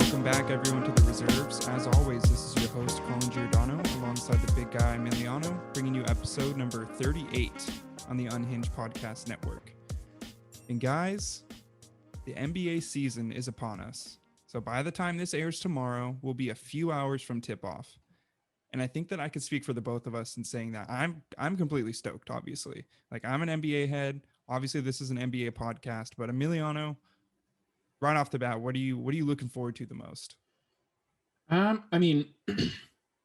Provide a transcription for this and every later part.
Welcome back, everyone, to the reserves. As always, this is your host, Colin Giordano, alongside the big guy, Emiliano, bringing you episode number 38 on the Unhinged Podcast Network. And guys, the NBA season is upon us. So by the time this airs tomorrow, we'll be a few hours from tip-off. And I think that I could speak for the both of us in saying that I'm completely stoked, obviously. Like, I'm an NBA head. Obviously, this is an NBA podcast, but Emiliano, right off the bat, what are you looking forward to the most? I mean,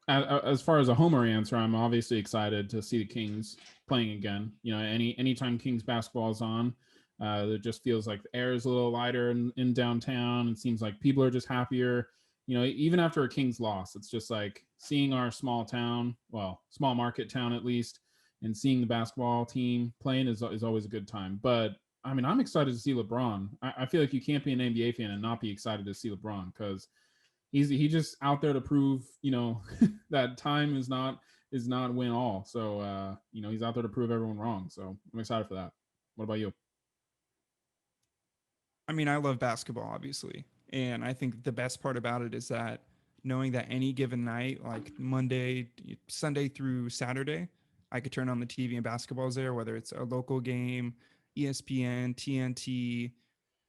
as far as a homer answer, I'm obviously excited to see the Kings playing again. You know, anytime Kings basketball is on, it just feels like the air is a little lighter in downtown. It seems like people are just happier. You know, even after a Kings loss, it's just like seeing our small town, well, small market town at least, and seeing the basketball team playing is always a good time. But I mean, I'm excited to see LeBron. I feel like you can't be an NBA fan and not be excited to see LeBron because he just out there to prove, you know, that time is not win all. So you know, he's out there to prove everyone wrong. So I'm excited for that. What about you? I mean, I love basketball, obviously. And I think the best part about it is that knowing that any given night, like Monday, Sunday through Saturday, I could turn on the TV and basketball's there, whether it's a local game, ESPN, TNT.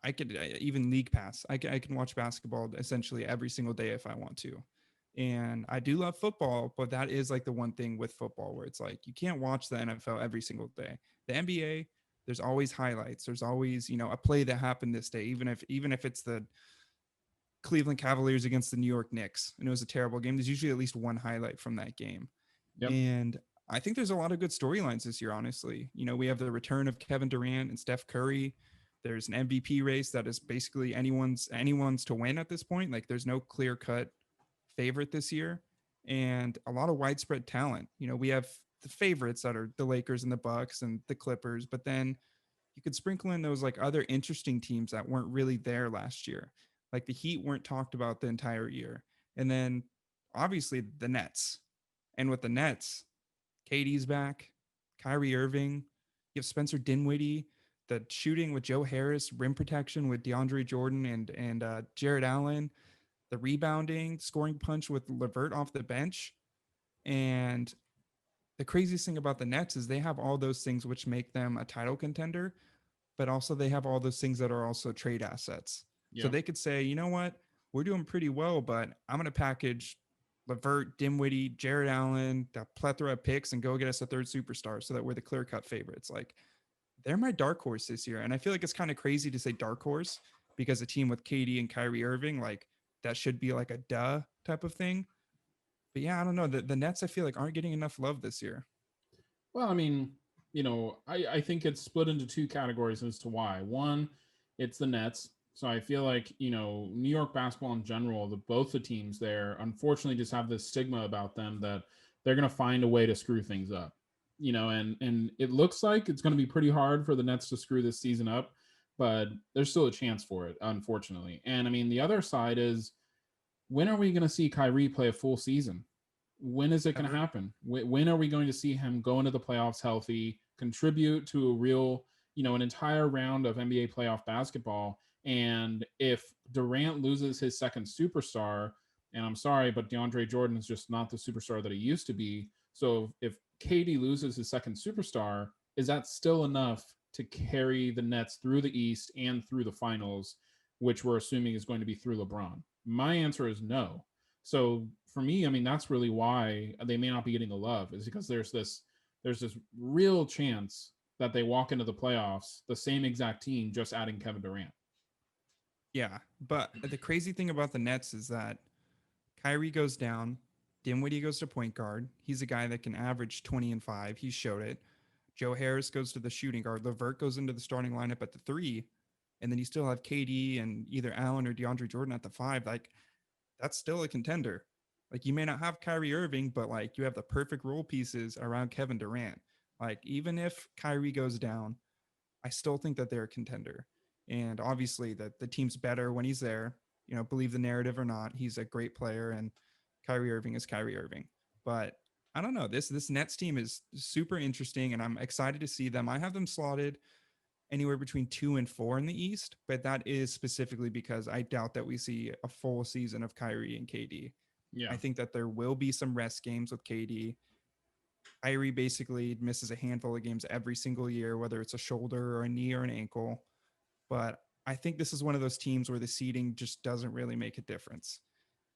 I could even League Pass. I can watch basketball essentially every single day if I want to. And I do love football, but that is like the one thing with football where it's like you can't watch the NFL every single day. The NBA, there's always highlights. There's always, a play that happened this day, even if it's the Cleveland Cavaliers against the New York Knicks and it was a terrible game. There's usually at least one highlight from that game. Yep. And I think there's a lot of good storylines this year, honestly. We have the return of Kevin Durant and Steph Curry. There's an MVP race that is basically anyone's to win at this point. Like there's no clear cut favorite this year, and a lot of widespread talent. We have the favorites that are the Lakers and the Bucks and the Clippers, but then you could sprinkle in those like other interesting teams that weren't really there last year. Like the Heat weren't talked about the entire year. And then obviously the Nets. And with the Nets, KD's back, Kyrie Irving, you have Spencer Dinwiddie, the shooting with Joe Harris, rim protection with DeAndre Jordan and Jared Allen, the rebounding, scoring punch with LeVert off the bench. And the craziest thing about the Nets is they have all those things which make them a title contender, but also they have all those things that are also trade assets. So Yeah. they could say, you know what, we're doing pretty well, but I'm going to package LeVert, Dinwiddie, Jared Allen, that plethora of picks, and go get us a third superstar so that we're the clear cut favorites. Like they're my dark horse this year. And I feel like it's kind of crazy to say dark horse because a team with KD and Kyrie Irving, like that should be like a duh type of thing. But yeah, I don't know. The Nets, I feel like, aren't getting enough love this year. Well, I mean, you know, I think it's split into two categories as to why. One, it's the Nets. So I feel like, you know, New York basketball in general, both the teams there, unfortunately just have this stigma about them that they're going to find a way to screw things up. You know, and it looks like it's going to be pretty hard for the Nets to screw this season up, but there's still a chance for it, unfortunately. And I mean, the other side is, when are we going to see Kyrie play a full season? When is it going to Ever. happen? When are we going to see him go into the playoffs healthy, contribute to a real, you know, an entire round of NBA playoff basketball? And if Durant loses his second superstar, and I'm sorry, but DeAndre Jordan is just not the superstar that he used to be. So if KD loses his second superstar, is that still enough to carry the Nets through the East and through the finals, which we're assuming is going to be through LeBron? My answer is no. So for me, I mean, that's really why they may not be getting the love, is because there's this real chance that they walk into the playoffs the same exact team, just adding Kevin Durant. Yeah. But the crazy thing about the Nets is that Kyrie goes down. Dinwiddie goes to point guard. He's a guy that can average 20 and 5. He showed it. Joe Harris goes to the shooting guard. LeVert goes into the starting lineup at the 3. And then you still have KD and either Allen or DeAndre Jordan at the 5. Like, that's still a contender. Like, you may not have Kyrie Irving, but like you have the perfect role pieces around Kevin Durant. Like, even if Kyrie goes down, I still think that they're a contender. And obviously that the team's better when he's there. Believe the narrative or not, he's a great player and Kyrie Irving is Kyrie Irving. But I don't know. This Nets team is super interesting and I'm excited to see them. I have them slotted anywhere between 2 and 4 in the East, but that is specifically because I doubt that we see a full season of Kyrie and KD. Yeah. I think that there will be some rest games with KD. Kyrie basically misses a handful of games every single year, whether it's a shoulder or a knee or an ankle. But I think this is one of those teams where the seeding just doesn't really make a difference.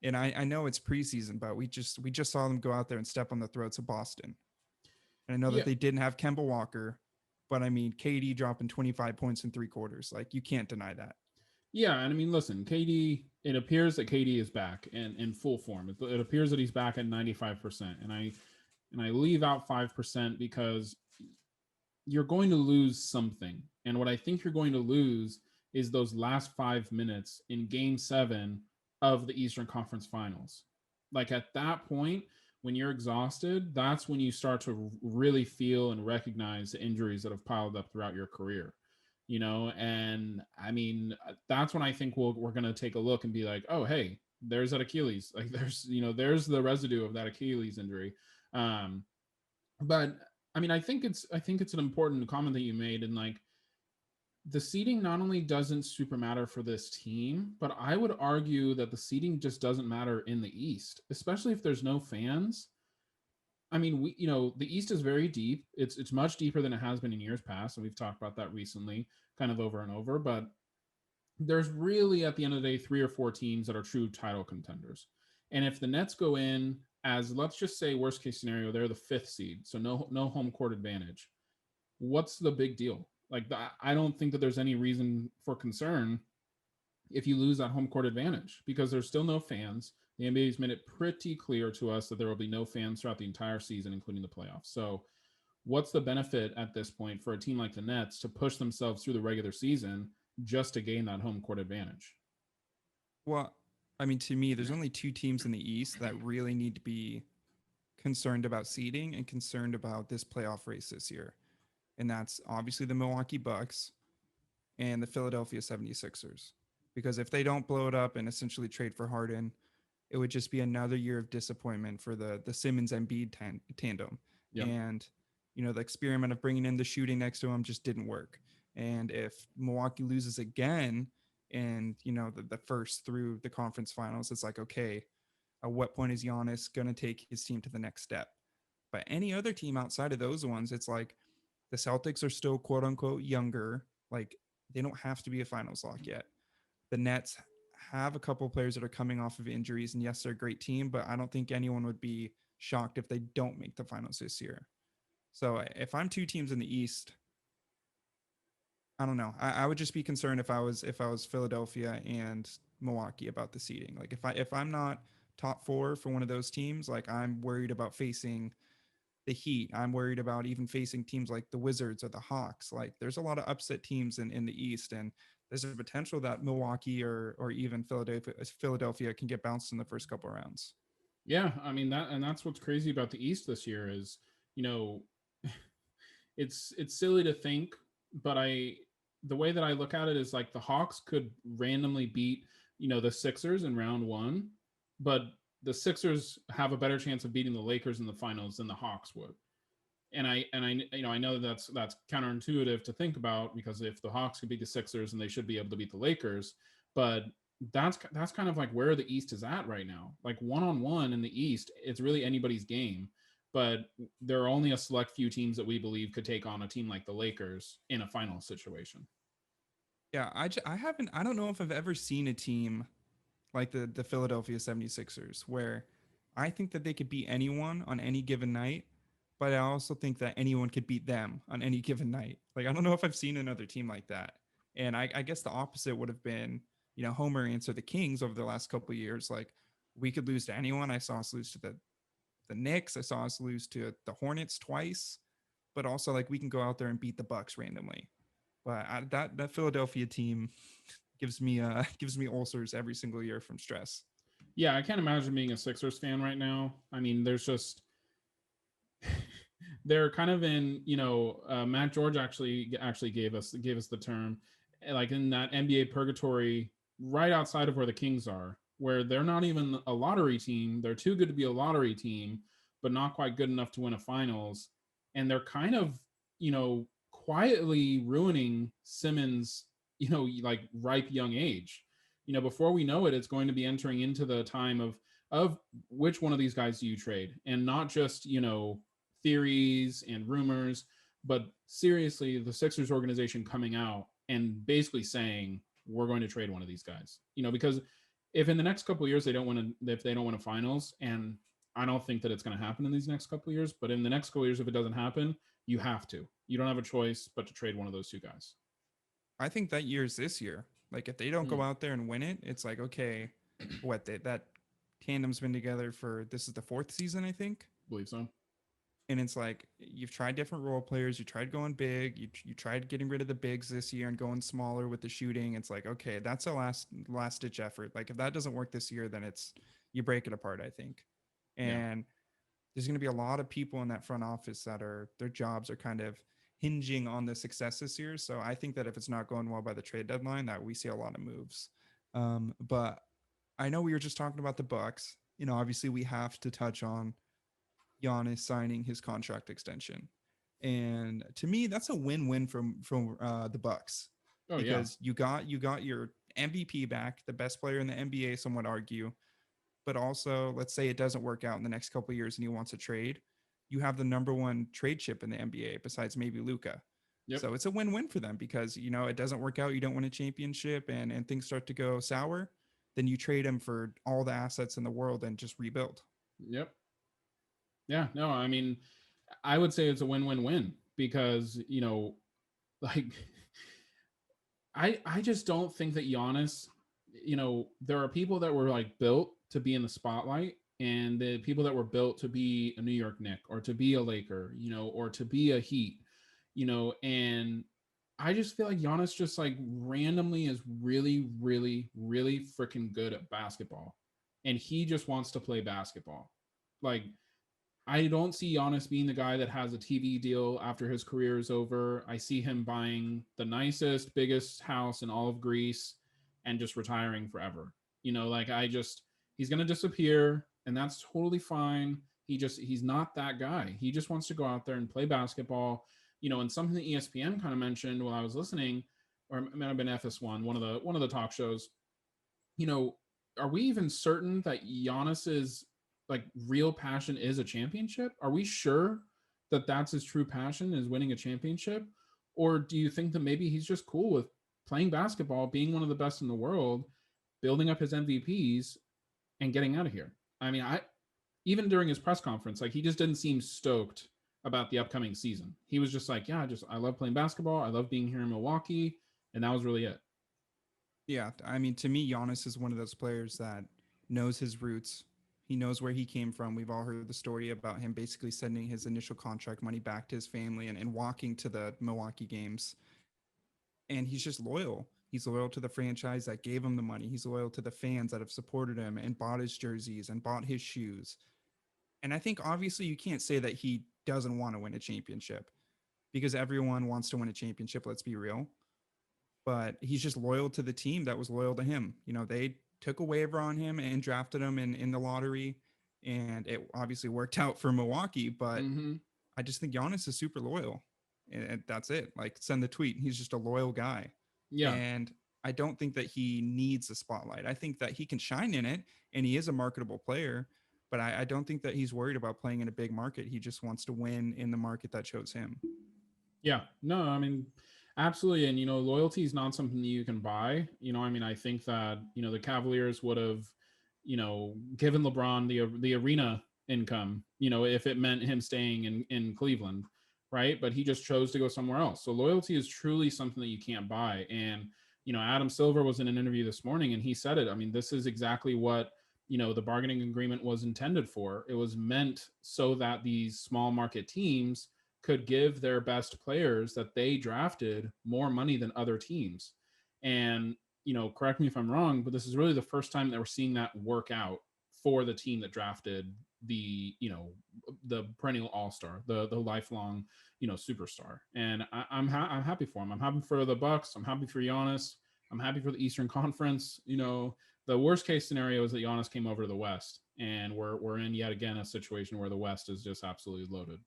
And I know it's preseason, but we just saw them go out there and step on the throats of Boston. And I know that Yeah. they didn't have Kemba Walker, but I mean, KD dropping 25 points in 3 quarters. Like, you can't deny that. Yeah, and I mean, listen, KD. It appears that KD is back and in full form. It appears that he's back at 95%, and I leave out 5% because you're going to lose something. And what I think you're going to lose is those last 5 minutes in Game 7 of the Eastern Conference Finals. Like at that point, when you're exhausted, that's when you start to really feel and recognize the injuries that have piled up throughout your career. And I mean, that's when I think we're going to take a look and be like, oh, hey, there's that Achilles. Like there's the residue of that Achilles injury. Um, but I mean, I think it's an important comment that you made, and like the seeding not only doesn't super matter for this team, but I would argue that the seeding just doesn't matter in the East, especially if there's no fans. I mean, the East is very deep. It's much deeper than it has been in years past, and we've talked about that recently, kind of over and over. But there's really, at the end of the day, 3 or 4 teams that are true title contenders. And if the Nets go in as, let's just say, worst case scenario, they're the 5th seed, so no home court advantage. What's the big deal? Like, I don't think that there's any reason for concern if you lose that home court advantage, because there's still no fans. The NBA's made it pretty clear to us that there will be no fans throughout the entire season, including the playoffs. So what's the benefit at this point for a team like the Nets to push themselves through the regular season just to gain that home court advantage? Well, I mean, to me, there's only 2 teams in the East that really need to be concerned about seeding and concerned about this playoff race this year. And that's obviously the Milwaukee Bucks and the Philadelphia 76ers. Because if they don't blow it up and essentially trade for Harden, it would just be another year of disappointment for the Simmons Embiid tandem. Yep. And the experiment of bringing in the shooting next to him just didn't work. And if Milwaukee loses again, and the first through the conference finals, it's like, okay, at what point is Giannis going to take his team to the next step? But any other team outside of those ones, it's like the Celtics are still quote unquote younger. Like, they don't have to be a finals lock yet. The Nets have a couple of players that are coming off of injuries, and yes, they're a great team, but I don't think anyone would be shocked if they don't make the finals this year. So if I'm 2 teams in the East, I don't know. I would just be concerned if I was Philadelphia and Milwaukee about the seeding. Like, if I'm not top 4 for one of those teams, like, I'm worried about facing the Heat. I'm worried about even facing teams like the Wizards or the Hawks. Like, there's a lot of upset teams in the East, and there's a potential that Milwaukee or even Philadelphia can get bounced in the first couple of rounds. Yeah, I mean that's what's crazy about the East this year is, you know, it's silly to think, but the way that I look at it is like the Hawks could randomly beat, the Sixers in round 1, but the Sixers have a better chance of beating the Lakers in the finals than the Hawks would. And I know that's counterintuitive to think about, because if the Hawks could beat the Sixers, and they should be able to beat the Lakers, but that's kind of like where the East is at right now. Like, one-on-one in the East, it's really anybody's game, but there are only a select few teams that we believe could take on a team like the Lakers in a final situation. Yeah, I don't know if I've ever seen a team like the Philadelphia 76ers where I think that they could beat anyone on any given night, but I also think that anyone could beat them on any given night. Like, I don't know if I've seen another team like that. And I guess the opposite would have been, Homer answer the Kings over the last couple of years. Like, we could lose to anyone. I saw us lose to the Knicks. I saw us lose to the Hornets twice, but also, like, we can go out there and beat the Bucks randomly. But that Philadelphia team gives me ulcers every single year from stress. Yeah, I can't imagine being a Sixers fan right now. I mean, there's just they're kind of in, Matt George actually gave us the term, like, in that NBA purgatory right outside of where the Kings are, where they're not even a lottery team. They're too good to be a lottery team, but not quite good enough to win a finals. And they're kind of, quietly ruining Simmons, like ripe young age. Before we know it, it's going to be entering into the time of which one of these guys do you trade, and not just theories and rumors, but seriously the Sixers organization coming out and basically saying we're going to trade one of these guys. Because if in the next couple of years if they don't win a finals, and I don't think that it's going to happen in these next couple of years, but in the next couple of years, if it doesn't happen, you have to. You don't have a choice but to trade one of those two guys. I think that year's this year. Like if they don't go Hmm. out there and win it, it's like okay, that tandem's been together for this is the fourth season, I think. Believe so. And it's like you've tried different role players, you tried going big, you tried getting rid of the bigs this year and going smaller with the shooting. It's like okay, that's a last ditch effort. Like if that doesn't work this year, then it's you break it apart, I think. Yeah. And there's going to be a lot of people in that front office that are their jobs are kind of hinging on the success this year. So I think that if it's not going well by the trade deadline, that we see a lot of moves. But I know we were just talking about the Bucks. Obviously we have to touch on Giannis signing his contract extension, and to me that's a win-win from the Bucks Oh yeah. because you got your MVP back, the best player in the NBA, some would argue, but also let's say it doesn't work out in the next couple of years and he wants a trade, you have the number one trade chip in the NBA besides maybe Luca. Yep. So it's a win-win for them because it doesn't work out, you don't win a championship, and things start to go sour, then you trade him for all the assets in the world and just rebuild. Yep. Yeah. No, I mean, I would say it's a win-win-win because like I just don't think that Giannis, there are people that were like built to be in the spotlight, and the people that were built to be a New York Knick or to be a Laker, or to be a Heat, and I just feel like Giannis just like randomly is really, really, really freaking good at basketball, and he just wants to play basketball. Like I don't see Giannis being the guy that has a TV deal after his career is over. I see him buying the nicest, biggest house in all of Greece and just retiring forever. Like he's going to disappear, and that's totally fine. He's not that guy. He just wants to go out there and play basketball. And something that ESPN kind of mentioned while I was listening, or it might have been FS1, one of the talk shows, you know, are we even certain that Giannis's like real passion is a championship? Are we sure that that's his true passion is winning a championship? Or do you think that maybe he's just cool with playing basketball, being one of the best in the world, building up his MVPs and getting out of here? I mean, I even during his press conference, like he just didn't seem stoked about the upcoming season. He was just like, yeah, I love playing basketball. I love being here in Milwaukee. And that was really it. Yeah, I mean, to me, Giannis is one of those players that knows his roots. He knows where he came from. We've all heard the story about him basically sending his initial contract money back to his family and walking to the Milwaukee games. And he's just loyal. He's loyal to the franchise that gave him the money. He's loyal to the fans that have supported him and bought his jerseys and bought his shoes. And I think obviously you can't say that he doesn't want to win a championship because everyone wants to win a championship. Let's be real, but he's just loyal to the team that was loyal to him. They took a waiver on him and drafted him in the lottery, and it obviously worked out for Milwaukee. But Mm-hmm. I just think Giannis is super loyal, and that's it. Like, send the tweet. He's just a loyal guy, Yeah. and I don't think that he needs a spotlight. I think that he can shine in it, and he is a marketable player. But I don't think that he's worried about playing in a big market. He just wants to win in the market that chose him. Yeah, no, I mean, absolutely. And, loyalty is not something that you can buy. I mean, I think that, the Cavaliers would have, given LeBron the arena income, if it meant him staying in Cleveland, right? But he just chose to go somewhere else. So loyalty is truly something that you can't buy. And, Adam Silver was in an interview this morning and he said it. I mean, this is exactly what, the bargaining agreement was intended for. It was meant so that these small market teams could give their best players that they drafted more money than other teams. And, correct me if I'm wrong, but this is really the first time that we're seeing that work out for the team that drafted the perennial all-star, the lifelong, superstar. And I'm happy for him. I'm happy for the Bucks. I'm happy for Giannis. I'm happy for the Eastern Conference. The worst case scenario is that Giannis came over to the West, and we're in yet again a situation where the West is just absolutely loaded.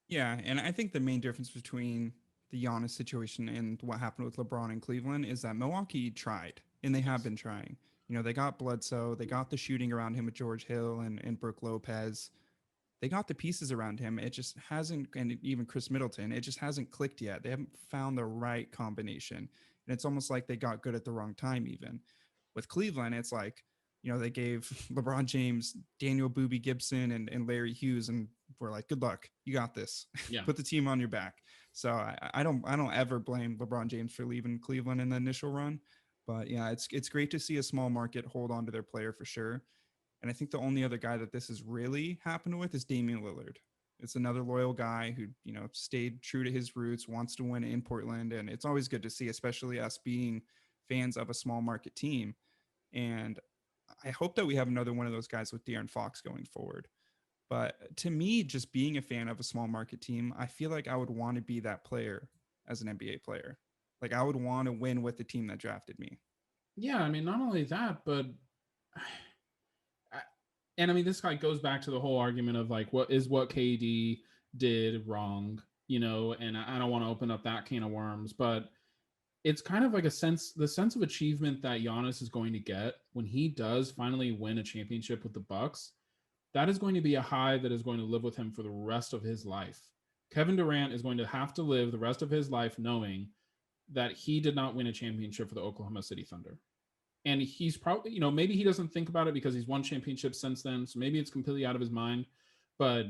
Yeah, and I think the main difference between the Giannis situation and what happened with LeBron in Cleveland is that Milwaukee tried, and they have Yes. been trying. They got Bledsoe, they got the shooting around him with George Hill and Brooke Lopez. They got the pieces around him. It just hasn't, and even Chris Middleton, it just hasn't clicked yet. They haven't found the right combination. And it's almost like they got good at the wrong time, even. With Cleveland, it's like, they gave LeBron James, Daniel Boobie Gibson, and Larry Hughes, and we're like, good luck. You got this. Yeah. Put the team on your back. So I don't ever blame LeBron James for leaving Cleveland in the initial run. But yeah, it's great to see a small market hold on to their player for sure. And I think the only other guy that this has really happened with is Damian Lillard. It's another loyal guy who, stayed true to his roots, wants to win in Portland. And it's always good to see, especially us being fans of a small market team. And I hope that we have another one of those guys with De'Aaron Fox going forward. But to me, just being a fan of a small market team, I feel like I would want to be that player as an NBA player. Like I would want to win with the team that drafted me. Yeah, I mean, not only that, but and I mean, this like goes back to the whole argument of like what KD did wrong, and I don't want to open up that can of worms, but it's kind of like the sense of achievement that Giannis is going to get when he does finally win a championship with the Bucks. That is going to be a high that is going to live with him for the rest of his life. Kevin Durant is going to have to live the rest of his life knowing that he did not win a championship for the Oklahoma City Thunder. And he's probably, maybe he doesn't think about it because he's won championships since then. So maybe it's completely out of his mind. But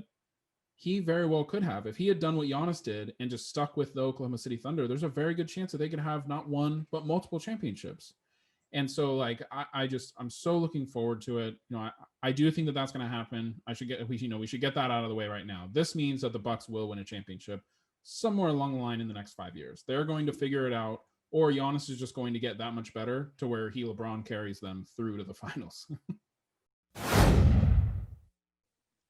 he very well could have. If he had done what Giannis did and just stuck with the Oklahoma City Thunder, there's a very good chance that they could have not one, but multiple championships. And so, like, I'm so looking forward to it. I do think that that's going to happen. We should get that out of the way right now. This means that the Bucks will win a championship somewhere along the line in the next 5 years. They're going to figure it out, or Giannis is just going to get that much better to where LeBron carries them through to the finals.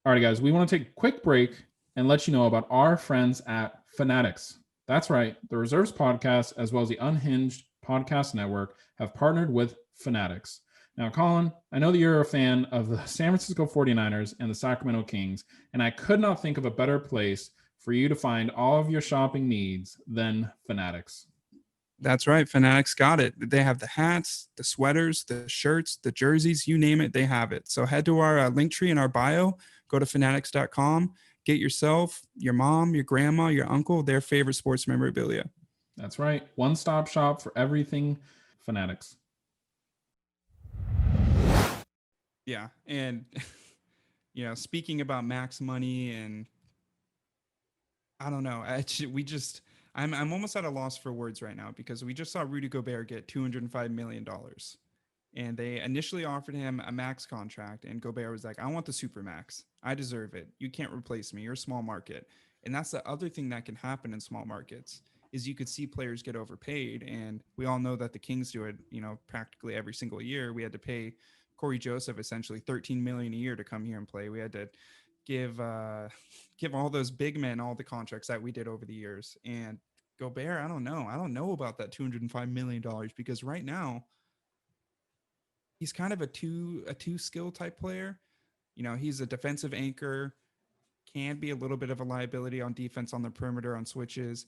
All right, guys, we want to take a quick break and let you know about our friends at Fanatics. That's right. The Reserves podcast, as well as the Unhinged podcast network, have partnered with Fanatics. Now, Colin, I know that you're a fan of the San Francisco 49ers and the Sacramento Kings, and I could not think of a better place for you to find all of your shopping needs than Fanatics. That's right. Fanatics got it. They have the hats, the sweaters, the shirts, the jerseys, you name it, they have it. So head to our link tree in our bio, go to fanatics.com, get yourself, your mom, your grandma, your uncle, their favorite sports memorabilia. That's right. One-stop shop for everything Fanatics. Yeah. And, speaking about max money and I don't know, I'm almost at a loss for words right now because we just saw Rudy Gobert get $205 million. And they initially offered him a max contract, and Gobert was like, I want the super max. I deserve it. You can't replace me. You're a small market. And that's the other thing that can happen in small markets is you could see players get overpaid. And we all know that the Kings do it, practically every single year. We had to pay Corey Joseph essentially $13 million a year to come here and play. We had to give all those big men all the contracts that we did over the years. And Gobert, I don't know about that $205 million because right now he's kind of a two skill type player. He's a defensive anchor, can be a little bit of a liability on defense on the perimeter on switches,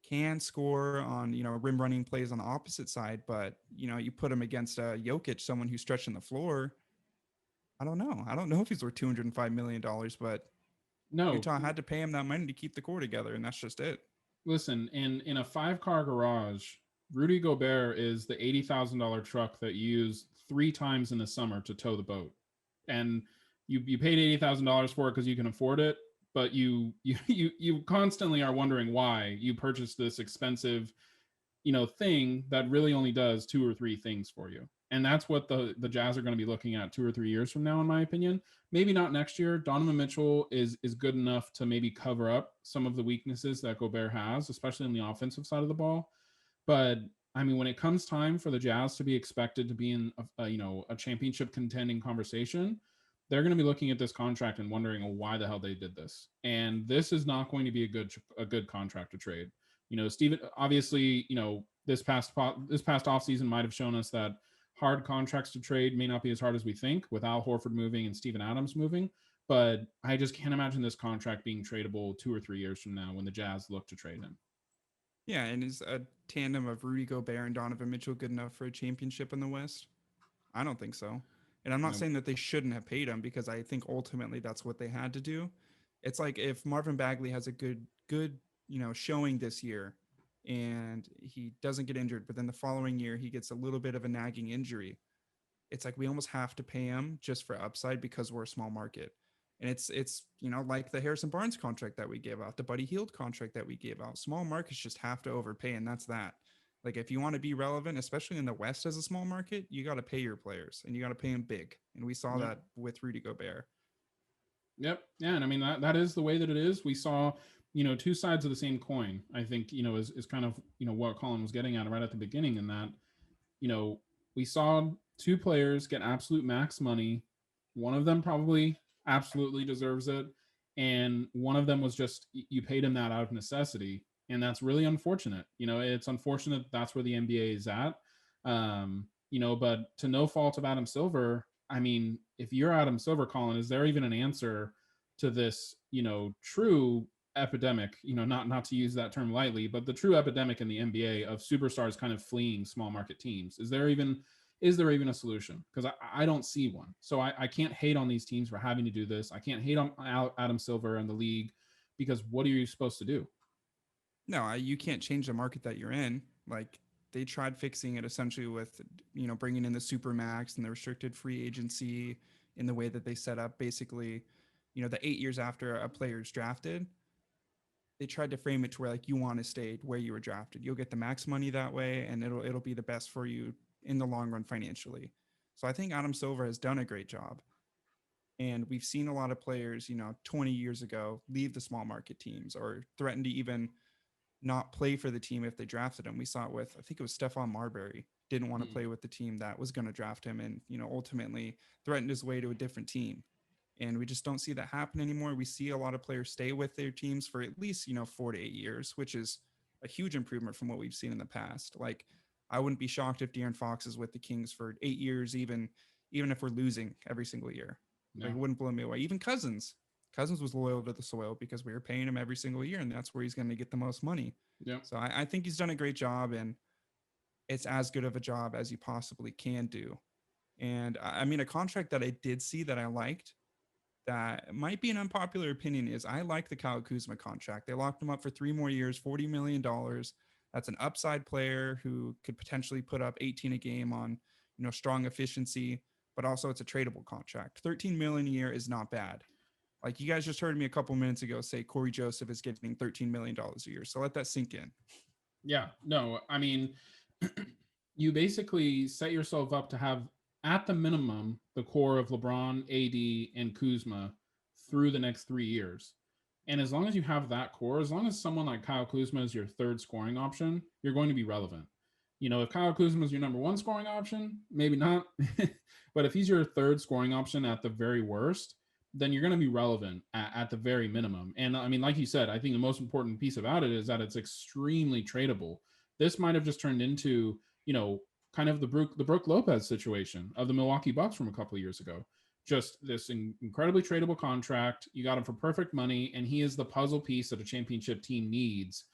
can score on, rim running plays on the opposite side. But, you put him against Jokic, someone who's stretching the floor. I don't know. I don't know if he's worth $205 million, but no, Utah had to pay him that money to keep the core together. And that's just it. Listen, in a 5-car garage, Rudy Gobert is the $80,000 truck that you use 3 times in the summer to tow the boat. And you paid $80,000 for it because you can afford it, but you constantly are wondering why you purchased this expensive, thing that really only does 2 or 3 things for you. And that's what the Jazz are going to be looking at 2 or 3 years from now, in my opinion. Maybe not next year. Donovan Mitchell is good enough to maybe cover up some of the weaknesses that Gobert has, especially on the offensive side of the ball. But I mean, when it comes time for the Jazz to be expected to be in a championship contending conversation, they're going to be looking at this contract and wondering why the hell they did this. And this is not going to be a good contract to trade. Steven, obviously, this past offseason might have shown us that hard contracts to trade may not be as hard as we think with Al Horford moving and Steven Adams moving, but I just can't imagine this contract being tradable 2 or 3 years from now when the Jazz look to trade him. Yeah, and is a tandem of Rudy Gobert and Donovan Mitchell good enough for a championship in the West? I don't think so. And I'm not No. saying that they shouldn't have paid him because I think ultimately that's what they had to do. It's like if Marvin Bagley has a good, showing this year and he doesn't get injured, but then the following year he gets a little bit of a nagging injury. It's like we almost have to pay him just for upside because we're a small market. And it's like the Harrison Barnes contract that we gave out, the Buddy Hield contract that we gave out. Small markets just have to overpay, and that's that. Like if you want to be relevant, especially in the West as a small market, you got to pay your players and you got to pay them big. And we saw Yep. that with Rudy Gobert. Yep. Yeah. And I mean, that is the way that it is. We saw, two sides of the same coin, I think, is kind of, what Colin was getting at right at the beginning, in that, you know, we saw two players get absolute max money. One of them probably absolutely deserves it. And one of them was just, you paid him that out of necessity. And that's really unfortunate. It's unfortunate that's where the NBA is at. But to no fault of Adam Silver, I mean, if you're Adam Silver, Colin, is there even an answer to this, true epidemic, not to use that term lightly, but the true epidemic in the NBA of superstars kind of fleeing small market teams? Is there even a solution? Because I don't see one. So I can't hate on these teams for having to do this. I can't hate on Adam Silver and the league, because what are you supposed to do? No, you can't change the market that you're in. Like they tried fixing it essentially with, bringing in the super max and the restricted free agency in the way that they set up basically, the 8 years after a player is drafted, they tried to frame it to where like you want to stay where you were drafted. You'll get the max money that way, and it'll be the best for you in the long run financially. So I think Adam Silver has done a great job. And we've seen a lot of players, 20 years ago leave the small market teams or threaten to even not play for the team if they drafted him. We saw it with, I think it was Stephon Marbury, didn't want to Hmm. play with the team that was going to draft him and, ultimately threatened his way to a different team. And we just don't see that happen anymore. We see a lot of players stay with their teams for at least, 4 to 8 years, which is a huge improvement from what we've seen in the past. Like, I wouldn't be shocked if De'Aaron Fox is with the Kings for 8 years, even if we're losing every single year. Like, Yeah. it wouldn't blow me away. Even Cousins was loyal to the soil because we were paying him every single year, and that's where he's going to get the most money. Yeah. So I think he's done a great job, and it's as good of a job as you possibly can do. And I mean, a contract that I did see that I liked that might be an unpopular opinion is I like the Kyle Kuzma contract. They locked him up for 3 more years, $40 million. That's an upside player who could potentially put up 18 a game on, strong efficiency, but also it's a tradable contract. 13 million a year is not bad. Like you guys just heard me a couple minutes ago say Corey Joseph is getting $13 million a year. So let that sink in. Yeah. No, I mean, you basically set yourself up to have, at the minimum, the core of LeBron, AD, and Kuzma through the next 3 years. And as long as you have that core, as long as someone like Kyle Kuzma is your third scoring option, you're going to be relevant. If Kyle Kuzma is your number one scoring option, maybe not. But if he's your third scoring option at the very worst, then you're going to be relevant at the very minimum. And I mean, like you said, I think the most important piece about it is that it's extremely tradable. This might have just turned into, kind of the Brook Lopez situation of the Milwaukee Bucks from a couple of years ago. Just this incredibly tradable contract. You got him for perfect money, and he is the puzzle piece that a championship team needs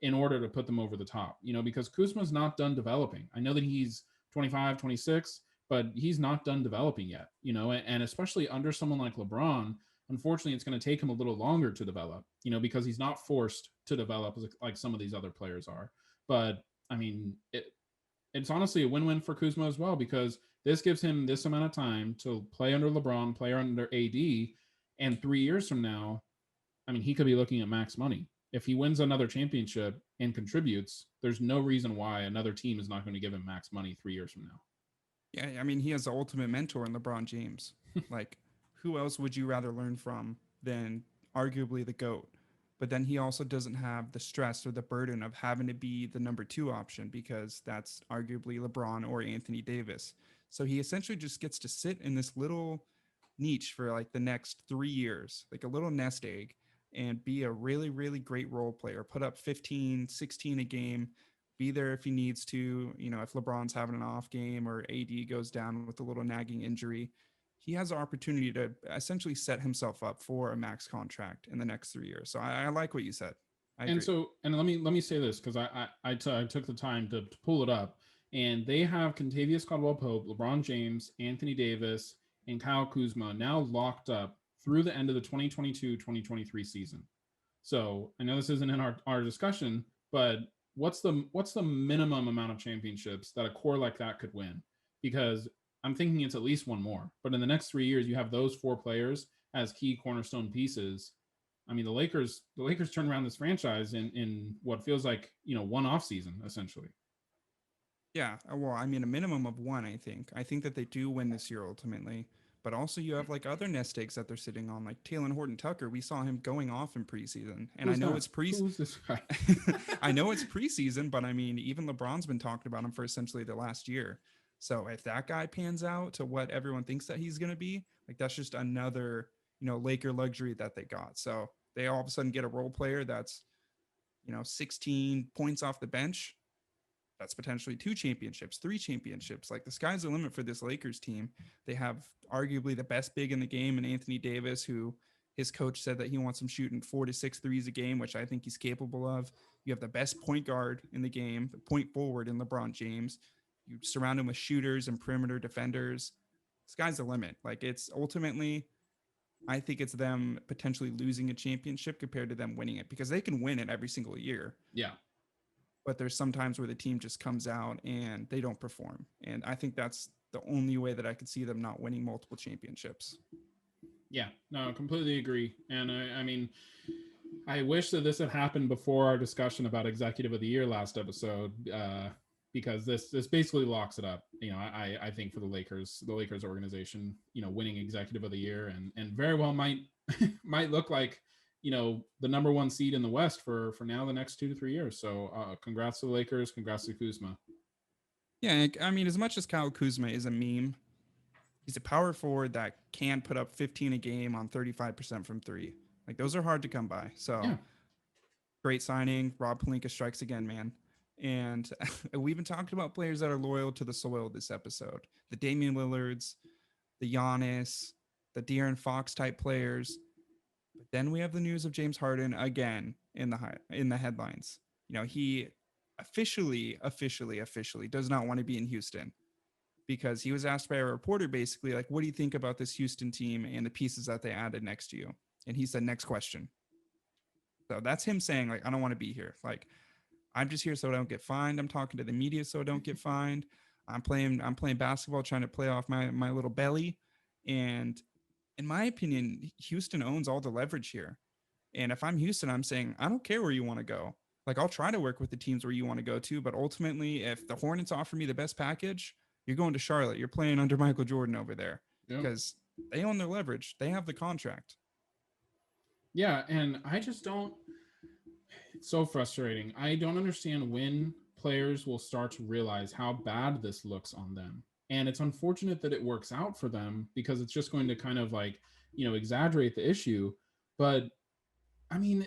in order to put them over the top. Because Kuzma's not done developing. I know that he's 25, 26, but he's not done developing yet, and especially under someone like LeBron, unfortunately, it's going to take him a little longer to develop, because he's not forced to develop like some of these other players are. But I mean, it's honestly a win-win for Kuzma as well, because this gives him this amount of time to play under LeBron, play under AD, and 3 years from now, I mean, he could be looking at max money. If he wins another championship and contributes, there's no reason why another team is not going to give him max money 3 years from now. Yeah, I mean, he has the ultimate mentor in LeBron James. Like, who else would you rather learn from than arguably the GOAT? But then he also doesn't have the stress or the burden of having to be the number two option because that's arguably LeBron or Anthony Davis. So he essentially just gets to sit in this little niche for like the next 3 years, like a little nest egg, and be a really, really great role player, put up 15, 16 a game, be there if he needs to. If LeBron's having an off game or AD goes down with a little nagging injury, he has the opportunity to essentially set himself up for a max contract in the next 3 years. So I like what you said. I And agree. so, and let me say this because I took the time to pull it up, and they have Contavious Caldwell Pope, LeBron James, Anthony Davis, and Kyle Kuzma now locked up through the end of the 2022-2023 season. So I know this isn't in our discussion, but what's the minimum amount of championships that a core like that could win? Because I'm thinking it's at least one more. But in the next 3 years, you have those four players as key cornerstone pieces. I mean, the Lakers turned around this franchise in what feels like one off season essentially. Yeah, well, I mean, a minimum of one, I think. I think that they do win this year ultimately. But also, you have like other nest eggs that they're sitting on, like Taylor Horton Tucker. We saw him going off in preseason, and I Who's know that? it's pre. Who's this guy? I know it's preseason, but I mean, even LeBron's been talking about him for essentially the last year. So if that guy pans out to what everyone thinks that he's going to be, like that's just another, Laker luxury that they got. So they all of a sudden get a role player that's, 16 points off the bench. That's potentially two championships, three championships. Like the sky's the limit for this Lakers team. They have arguably the best big in the game in Anthony Davis, who his coach said that he wants him shooting 4 to 6 threes a game, which I think he's capable of. You have the best point guard in the game, the point forward in LeBron James. You surround him with shooters and perimeter defenders. Sky's the limit. Like it's ultimately, I think it's them potentially losing a championship compared to them winning it because they can win it every single year, Yeah. but there's sometimes where the team just comes out and they don't perform. And I think that's the only way that I could see them not winning multiple championships. Yeah, no, completely agree. And I mean, I wish that this had happened before our discussion about Executive of the Year last episode, because this basically locks it up. I think for the Lakers organization, winning Executive of the Year and very well might might look like the number one seed in the West for now the next 2 to 3 years. So congrats to the Lakers, congrats to Kuzma. Yeah, I mean, as much as Kyle Kuzma is a meme, he's a power forward that can put up 15 a game on 35% from three. Like those are hard to come by. So Yeah, great signing. Rob Pelinka strikes again, man. And we even talked about players that are loyal to the soil this episode. The Damian Lillards, the Giannis, the De'Aaron Fox type players. But then we have the news of James Harden again in the headlines. He officially does not want to be in Houston because he was asked by a reporter basically like, what do you think about this Houston team and the pieces that they added next to you? And he said, next question. So that's him saying like, I don't want to be here. Like, I'm just here so I don't get fined. I'm talking to the media so I don't get fined. I'm playing basketball, trying to play off my little belly. And in my opinion, Houston owns all the leverage here. And if I'm Houston, I'm saying, I don't care where you want to go. Like, I'll try to work with the teams where you want to go to. But ultimately, if the Hornets offer me the best package, you're going to Charlotte. You're playing under Michael Jordan over there yeah, because they own their leverage. They have the contract. yeah. And I just don't. It's so frustrating. I don't understand when players will start to realize how bad this looks on them. And it's unfortunate that it works out for them because it's just going to kind of like, exaggerate the issue. But I mean,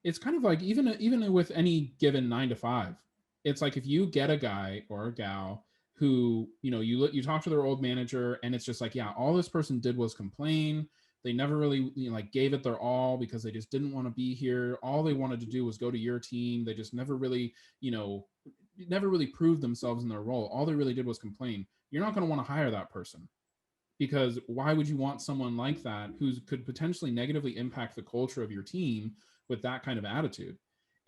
it's kind of like even with any given 9 to 5, it's like if you get a guy or a gal who you talk to their old manager and it's just like, yeah, all this person did was complain. They never really like gave it their all because they just didn't want to be here. All they wanted to do was go to your team. They just never really proved themselves in their role. All they really did was complain. You're not going to want to hire that person because why would you want someone like that who could potentially negatively impact the culture of your team with that kind of attitude?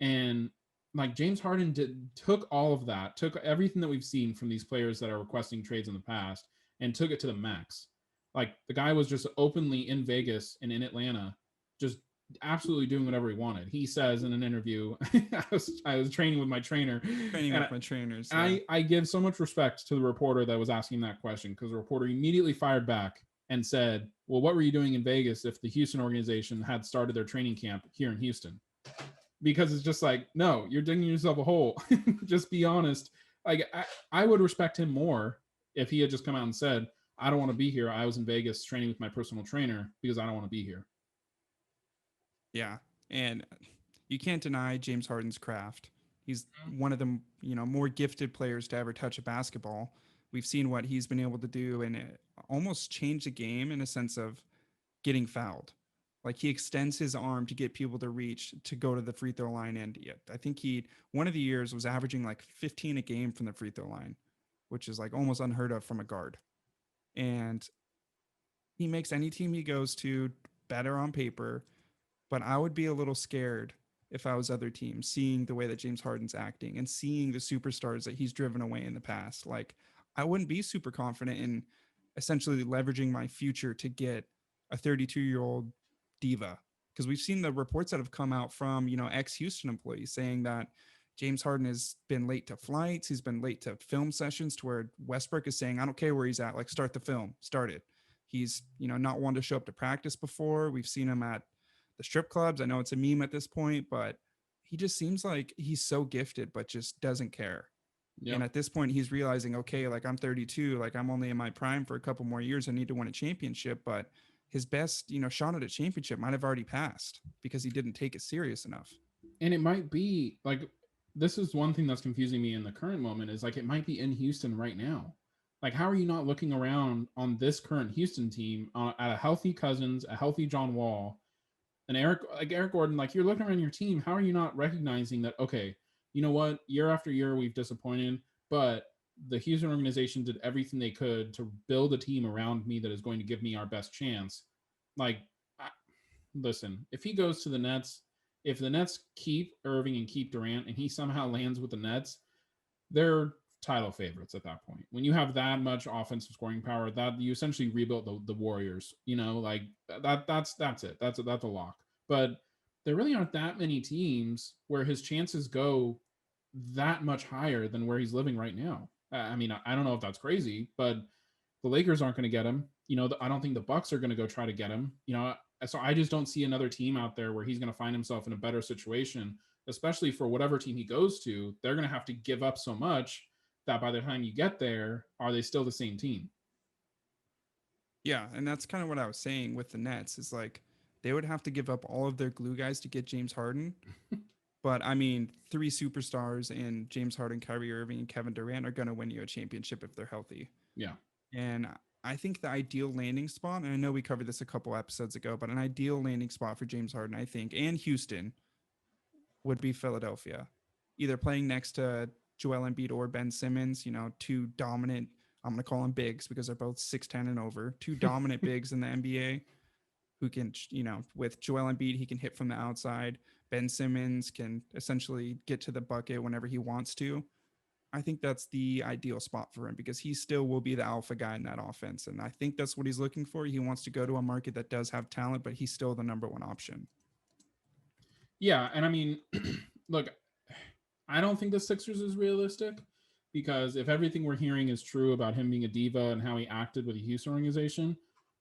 And like James Harden took all of that, took everything that we've seen from these players that are requesting trades in the past and took it to the max. Like the guy was just openly in Vegas and in Atlanta, just absolutely doing whatever he wanted. He says in an interview, I was training with my trainer, Training and with my trainers. Yeah. I give so much respect to the reporter that was asking that question because the reporter immediately fired back and said, well, what were you doing in Vegas if the Houston organization had started their training camp here in Houston? Because it's just like, no, you're digging yourself a hole. Just be honest. Like I would respect him more if he had just come out and said, I don't want to be here. I was in Vegas training with my personal trainer because I don't want to be here. Yeah. And you can't deny James Harden's craft. He's one of the, more gifted players to ever touch a basketball. We've seen what he's been able to do and it almost change the game in a sense of getting fouled. Like he extends his arm to get people to reach to go to the free throw line. And yeah, I think he, one of the years was averaging like 15 a game from the free throw line, which is like almost unheard of from a guard. And he makes any team he goes to better on paper, but I would be a little scared if I was other teams, seeing the way that James Harden's acting and seeing the superstars that he's driven away in the past. Like, I wouldn't be super confident in essentially leveraging my future to get a 32-year-old diva. Because we've seen the reports that have come out from, ex Houston employees saying that James Harden has been late to flights. He's been late to film sessions to where Westbrook is saying, I don't care where he's at. Like, start the film, start it. He's, not one to show up to practice before. We've seen him at the strip clubs. I know it's a meme at this point, but he just seems like he's so gifted, but just doesn't care. Yep. And at this point, he's realizing, okay, like I'm 32, like I'm only in my prime for a couple more years. I need to win a championship, but his best, shot at a championship might have already passed because he didn't take it serious enough. And it might be like, this is one thing that's confusing me in the current moment is like, it might be in Houston right now. Like, how are you not looking around on this current Houston team at a healthy Cousins, a healthy John Wall, and Eric Gordon? Like, you're looking around your team. How are you not recognizing that? Okay, you know what? Year after year, we've disappointed, but the Houston organization did everything they could to build a team around me that is going to give me our best chance. Like, listen, if he goes to the Nets, if the Nets keep Irving and keep Durant, and he somehow lands with the Nets, they're title favorites at that point. When you have that much offensive scoring power, that you essentially rebuilt the Warriors. Like that's it. That's a lock. But there really aren't that many teams where his chances go that much higher than where he's living right now. I mean, I don't know if that's crazy, but the Lakers aren't going to get him. I don't think the Bucks are going to go try to get him. So I just don't see another team out there where he's going to find himself in a better situation, especially for whatever team he goes to. They're going to have to give up so much that by the time you get there, are they still the same team? Yeah, and that's kind of what I was saying with the Nets is like they would have to give up all of their glue guys to get James Harden. But I mean, three superstars in James Harden, Kyrie Irving, and Kevin Durant are going to win you a championship if they're healthy. Yeah. And I think the ideal landing spot, and I know we covered this a couple episodes ago, but an ideal landing spot for James Harden, I think, and Houston would be Philadelphia. Either playing next to Joel Embiid or Ben Simmons, two dominant, I'm going to call them bigs because they're both 6'10 and over, two dominant bigs in the NBA who can, with Joel Embiid, he can hit from the outside. Ben Simmons can essentially get to the bucket whenever he wants to. I think that's the ideal spot for him because he still will be the alpha guy in that offense. And I think that's what he's looking for. He wants to go to a market that does have talent, but he's still the number one option. Yeah. And I mean, look, I don't think the Sixers is realistic because if everything we're hearing is true about him being a diva and how he acted with the Houston organization,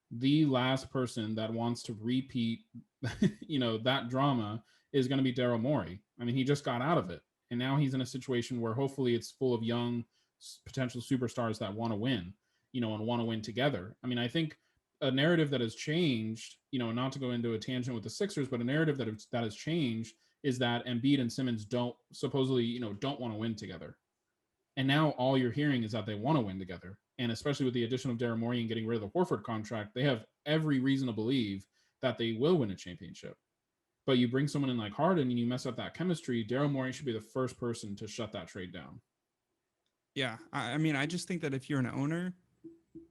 the last person that wants to repeat, that drama is going to be Daryl Morey. I mean, he just got out of it. And now he's in a situation where hopefully it's full of young potential superstars that want to win, and want to win together. I mean, I think a narrative that has changed, not to go into a tangent with the Sixers, but a narrative that has changed is that Embiid and Simmons don't supposedly, don't want to win together. And now all you're hearing is that they want to win together. And especially with the addition of Daryl Morey and getting rid of the Horford contract, they have every reason to believe that they will win a championship. But you bring someone in like Harden and you mess up that chemistry, Daryl Morey should be the first person to shut that trade down. Yeah. I mean, I just think that if you're an owner,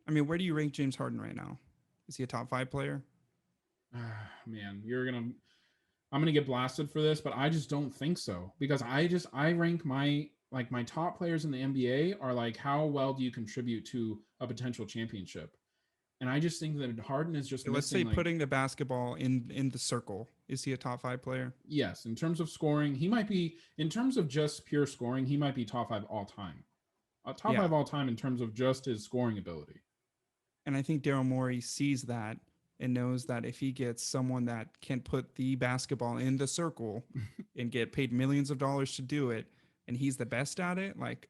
I mean, where do you rank James Harden right now? Is he a top 5 player? Man, I'm gonna get blasted for this, but I just don't think so because I rank my top players in the NBA are like how well do you contribute to a potential championship, and I just think that Harden is just Let's missing. say putting the basketball in the circle. Is he a top 5 player? Yes, in terms of scoring, he might be. In terms of just pure scoring, he might be top 5 all time. Top 5 all time in terms of just his scoring ability. And I think Daryl Morey sees that and knows that if he gets someone that can put the basketball in the circle and get paid millions of dollars to do it, and he's the best at it, like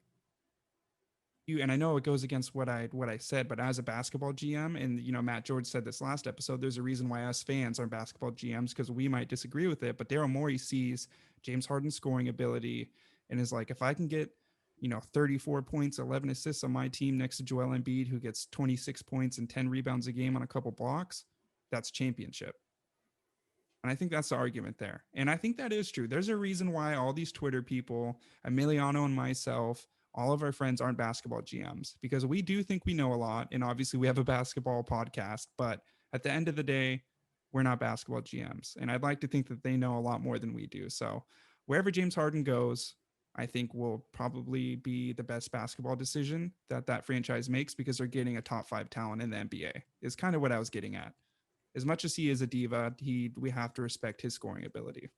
you, and I know it goes against what I said, but as a basketball GM, and Matt George said this last episode, there's a reason why us fans are basketball GMs because we might disagree with it, but Daryl Morey sees James Harden's scoring ability and is like, if I can get 34 points, 11 assists on my team next to Joel Embiid, who gets 26 points and 10 rebounds a game on a couple blocks, that's championship. And I think that's the argument there. And I think that is true. There's a reason why all these Twitter people, Emiliano and myself, all of our friends aren't basketball GMs, because we do think we know a lot. And obviously we have a basketball podcast, but at the end of the day, we're not basketball GMs. And I'd like to think that they know a lot more than we do. So wherever James Harden goes, I think will probably be the best basketball decision that that franchise makes, because they're getting a top 5 talent in the NBA is kind of what I was getting at. As much as he is a diva, we have to respect his scoring ability.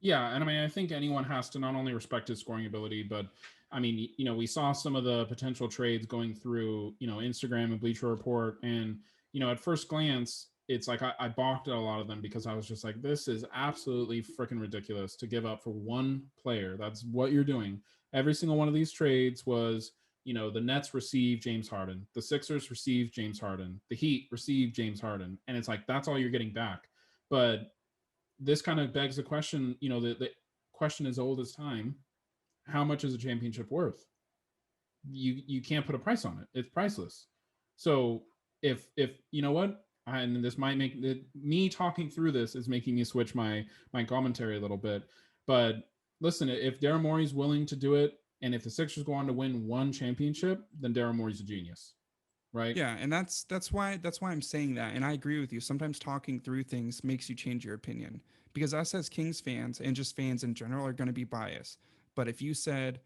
Yeah, and I mean, I think anyone has to not only respect his scoring ability, but I mean, we saw some of the potential trades going through, Instagram and Bleacher Report, and at first glance, it's like I balked at a lot of them because I was just like, this is absolutely freaking ridiculous to give up for one player. That's what you're doing. Every single one of these trades was, the Nets received James Harden, the Sixers received James Harden, the Heat received James Harden, and it's like that's all you're getting back. But this kind of begs the question, the question is old as time. How much is a championship worth? You can't put a price on it. It's priceless. So if you know what, and this might make me talking through this is making me switch my commentary a little bit. But listen, if Daryl Morey's willing to do it, and if the Sixers go on to win one championship, then Daryl Morey's a genius. Right? Yeah, and that's why I'm saying that, and I agree with you. Sometimes talking through things makes you change your opinion, because us as Kings fans and just fans in general are going to be biased. But if you said,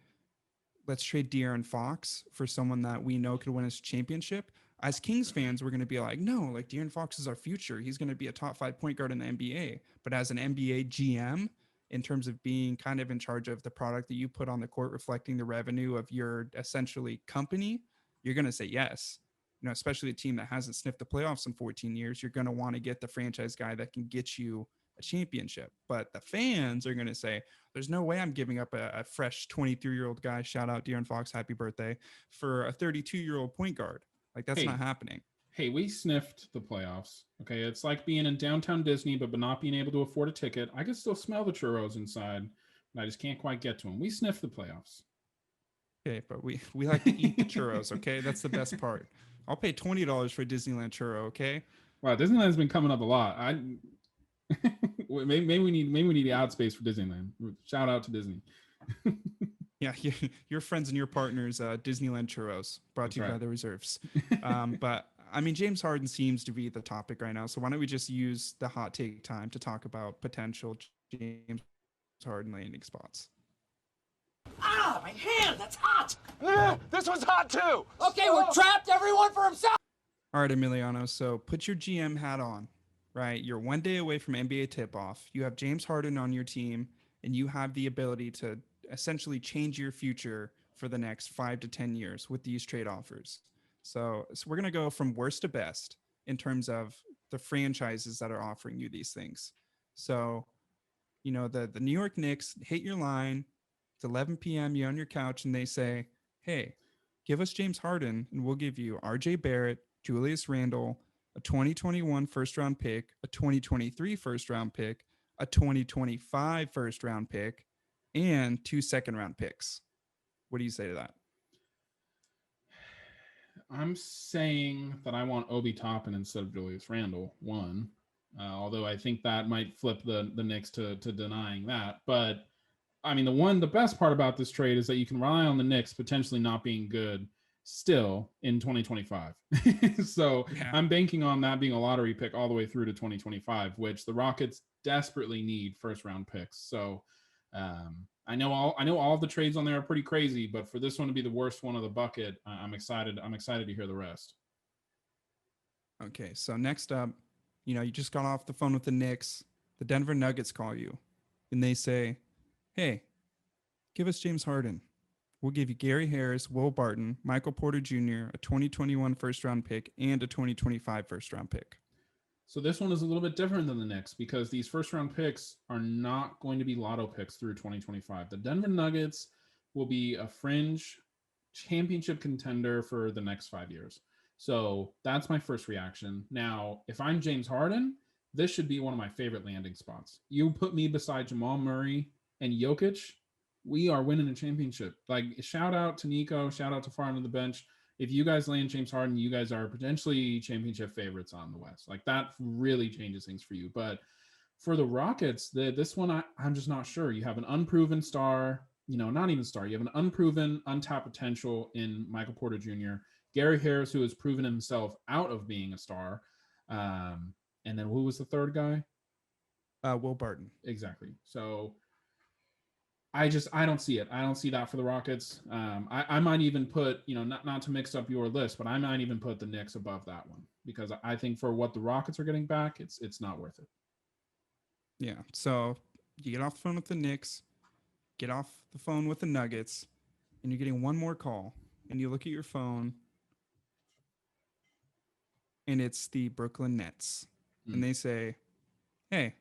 let's trade De'Aaron Fox for someone that we know could win us a championship, as Kings fans, we're going to be like, no, like De'Aaron Fox is our future. He's going to be a top 5 point guard in the NBA. But as an NBA GM, in terms of being kind of in charge of the product that you put on the court, reflecting the revenue of your essentially company, you're going to say yes. Especially a team that hasn't sniffed the playoffs in 14 years, you're going to want to get the franchise guy that can get you a championship. But the fans are going to say, there's no way I'm giving up a fresh 23-year-old guy, shout out De'Aaron Fox, happy birthday, for a 32-year-old point guard. Like, that's not happening. Hey, we sniffed the playoffs. Okay, it's like being in downtown Disney, but not being able to afford a ticket. I can still smell the churros inside, but I just can't quite get to them. We sniffed the playoffs. Okay, but we like to eat the churros. Okay, that's the best part. I'll pay $20 for a Disneyland churro. Okay. Wow, Disneyland's been coming up a lot. Maybe we need the ad space for Disneyland. Shout out to Disney. Yeah, your friends and your partners, Disneyland churros, brought to you by the reserves. But I mean, James Harden seems to be the topic right now. So why don't we just use the hot take time to talk about potential James Harden landing spots? Ah, my hand, that's hot. This was hot too. Okay, we're trapped, everyone for himself. All right, Emiliano. So put your GM hat on, right? You're one day away from NBA tip-off. You have James Harden on your team, and you have the ability to essentially change your future for the next 5 to 10 years with these trade offers. So we're going to go from worst to best in terms of the franchises that are offering you these things. So, the New York Knicks hit your line. It's 11 p.m. You're on your couch and they say, hey, give us James Harden and we'll give you RJ Barrett, Julius Randle, a 2021 first round pick, a 2023 first round pick, a 2025 first round pick, and 2 second round picks. What do you say to that? I'm saying that I want Obi Toppin instead of Julius Randle, one. Although I think that might flip the Knicks to denying that. But I mean, the best part about this trade is that you can rely on the Knicks potentially not being good still in 2025. So yeah. I'm banking on that being a lottery pick all the way through to 2025, which the Rockets desperately need first round picks. So I know all of the trades on there are pretty crazy, but for this one to be the worst one of the bucket, I'm excited. I'm excited to hear the rest. Okay, so next up, you just got off the phone with the Knicks. The Denver Nuggets call you, and they say, hey, give us James Harden. We'll give you Gary Harris, Will Barton, Michael Porter Jr., a 2021 first-round pick, and a 2025 first-round pick. So this one is a little bit different than the Knicks because these first-round picks are not going to be lotto picks through 2025. The Denver Nuggets will be a fringe championship contender for the next 5 years. So that's my first reaction. Now, if I'm James Harden, this should be one of my favorite landing spots. You put me beside Jamal Murray and Jokic, we are winning a championship. Like, shout out to Nico, shout out to Far Under the Bench. If you guys land James Harden, you guys are potentially championship favorites on the West. Like, that really changes things for you. But For the Rockets, this one, I'm just not sure. You have an unproven star, not even star. You have an unproven, untapped potential in Michael Porter Jr., Gary Harris, who has proven himself out of being a star. And then who was the third guy? Will Barton. Exactly. So I don't see it. I don't see that for the Rockets. I might even put, not to mix up your list, but I might even put the Knicks above that one because I think for what the Rockets are getting back, it's not worth it. Yeah. So you get off the phone with the Knicks, get off the phone with the Nuggets, and you're getting one more call. And you look at your phone, and it's the Brooklyn Nets. And they say, hey,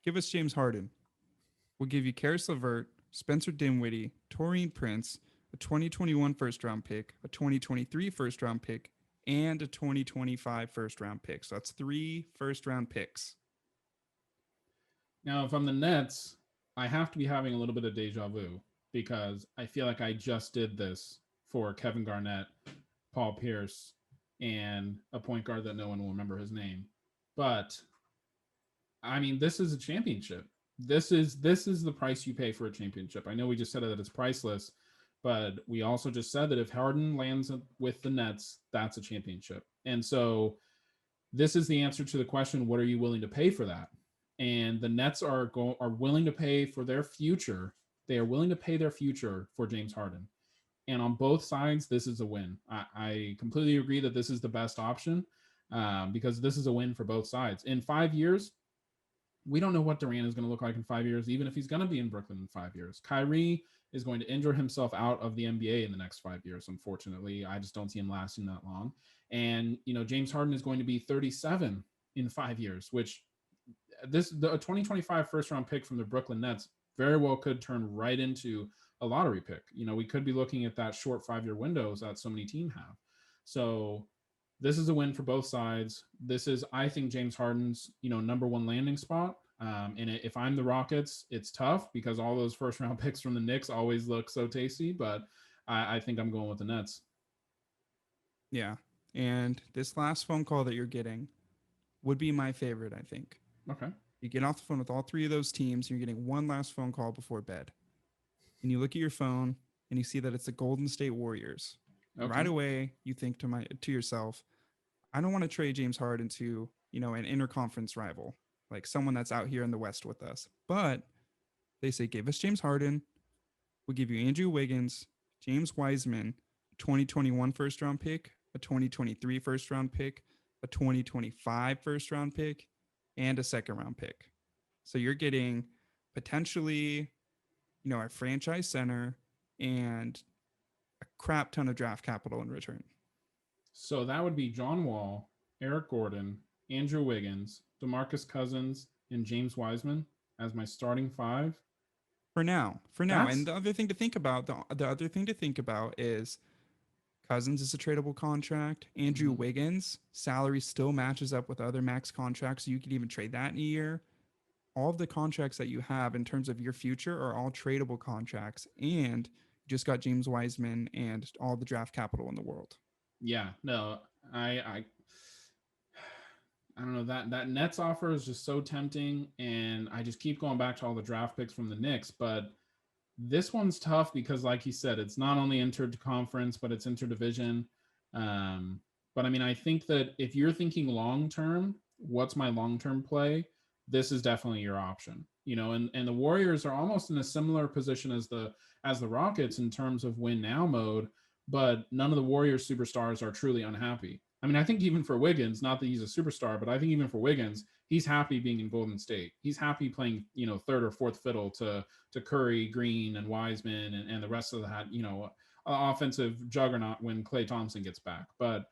give us James Harden. We'll give you Karis LeVert, Spencer Dinwiddie, Taurean Prince, a 2021 first-round pick, a 2023 first-round pick, and a 2025 first-round pick. So that's 3 first-round picks. Now, if I'm the Nets, I have to be having a little bit of deja vu because I feel like I just did this for Kevin Garnett, Paul Pierce, and a point guard that no one will remember his name. But I mean, this is a championship. This is the price you pay for a championship. I know we just said that it's priceless, but we also just said that if Harden lands with the Nets, that's a championship. And so this is the answer to the question, what are you willing to pay for that? And the Nets are willing to pay for their future. They are willing to pay their future for James Harden. And on both sides, this is a win. I completely agree that this is the best option because this is a win for both sides. In 5 years, we don't know what Durant is going to look like in 5 years, even if he's going to be in Brooklyn in 5 years. Kyrie is going to injure himself out of the NBA in the next 5 years, unfortunately. I just don't see him lasting that long. And, James Harden is going to be 37 in 5 years, which the 2025 first-round pick from the Brooklyn Nets very well could turn right into a lottery pick. We could be looking at that short 5-year windows that so many teams have. So this is a win for both sides. This is, I think, James Harden's, number one landing spot. And if I'm the Rockets, it's tough because all those first-round picks from the Knicks always look so tasty. But I think I'm going with the Nets. Yeah. And this last phone call that you're getting would be my favorite, I think. Okay. You get off the phone with all 3 of those teams. You're getting one last phone call before bed. And you look at your phone and you see that it's the Golden State Warriors. Okay. Right away, you think to yourself, I don't want to trade James Harden to, an interconference rival, like someone that's out here in the West with us. But they say, give us James Harden. We'll give you Andrew Wiggins, James Wiseman, 2021 first round pick, a 2023 first round pick, a 2025 first round pick, and a second round pick. So you're getting potentially, a franchise center and a crap ton of draft capital in return. So that would be John Wall, Eric Gordon, Andrew Wiggins, DeMarcus Cousins, and James Wiseman as my starting 5. For now. And the other thing to think about, is Cousins is a tradable contract. Andrew Wiggins salary still matches up with other max contracts. So you could even trade that in a year. All of the contracts that you have in terms of your future are all tradable contracts. And you just got James Wiseman and all the draft capital in the world. Yeah, no, I don't know, that Nets offer is just so tempting, and I just keep going back to all the draft picks from the Knicks, but this one's tough because, like you said, it's not only inter-conference, but it's interdivision. But I mean, I think that if you're thinking long-term, what's my long-term play? This is definitely your option, and the Warriors are almost in a similar position as the Rockets in terms of win now mode, but none of the Warriors superstars are truly unhappy. I mean, I think even for Wiggins, not that he's a superstar, but I think even for Wiggins, he's happy being in Golden State. He's happy playing, third or fourth fiddle to Curry, Green, and Wiseman and the rest of that, offensive juggernaut when Klay Thompson gets back. But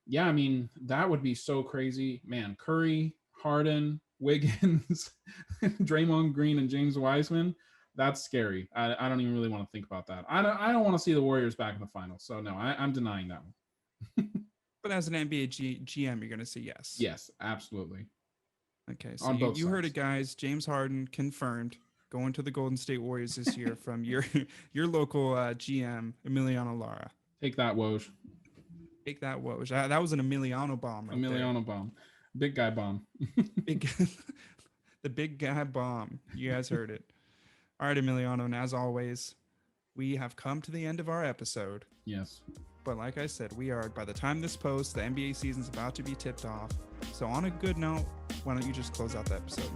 yeah, I mean, that would be so crazy, man. Curry, Harden, Wiggins, Draymond Green, and James Wiseman. That's scary. I don't even really want to think about that. I don't want to see the Warriors back in the finals. So no, I'm denying that one. But as an NBA GM, you're going to say yes. Yes, absolutely. Okay, so you heard it, guys. James Harden confirmed going to the Golden State Warriors this year from your local GM, Emiliano Lara. Take that, Woj. Take that, Woj. That was an Emiliano bomb. Right Emiliano there. Bomb. Big guy bomb. Big. The big Gab bomb. You guys heard it. All right, Emiliano, and as always, we have come to the end of our episode. Yes. But like I said, by the time this posts, the NBA season's about to be tipped off. So on a good note, why don't you just close out the episode?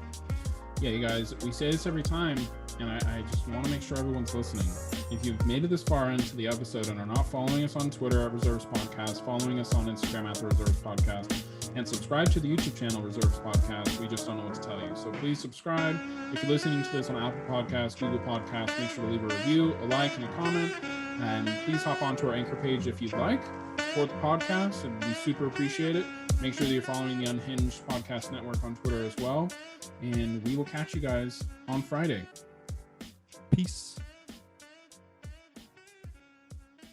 Yeah, you guys, we say this every time, and I just want to make sure everyone's listening. If you've made it this far into the episode and are not following us on Twitter at Reserves Podcast, following us on Instagram at the Reserves Podcast, and subscribe to the YouTube channel Reserves Podcast, we just don't know what to tell you. So please subscribe. If you're listening to this on Apple Podcasts, Google Podcasts, make sure to leave a review, a like, and a comment. And please hop onto our Anchor page if you'd like for the podcast, and we super appreciate it. Make sure that you're following the Unhinged Podcast Network on Twitter as well. And we will catch you guys on Friday. Peace.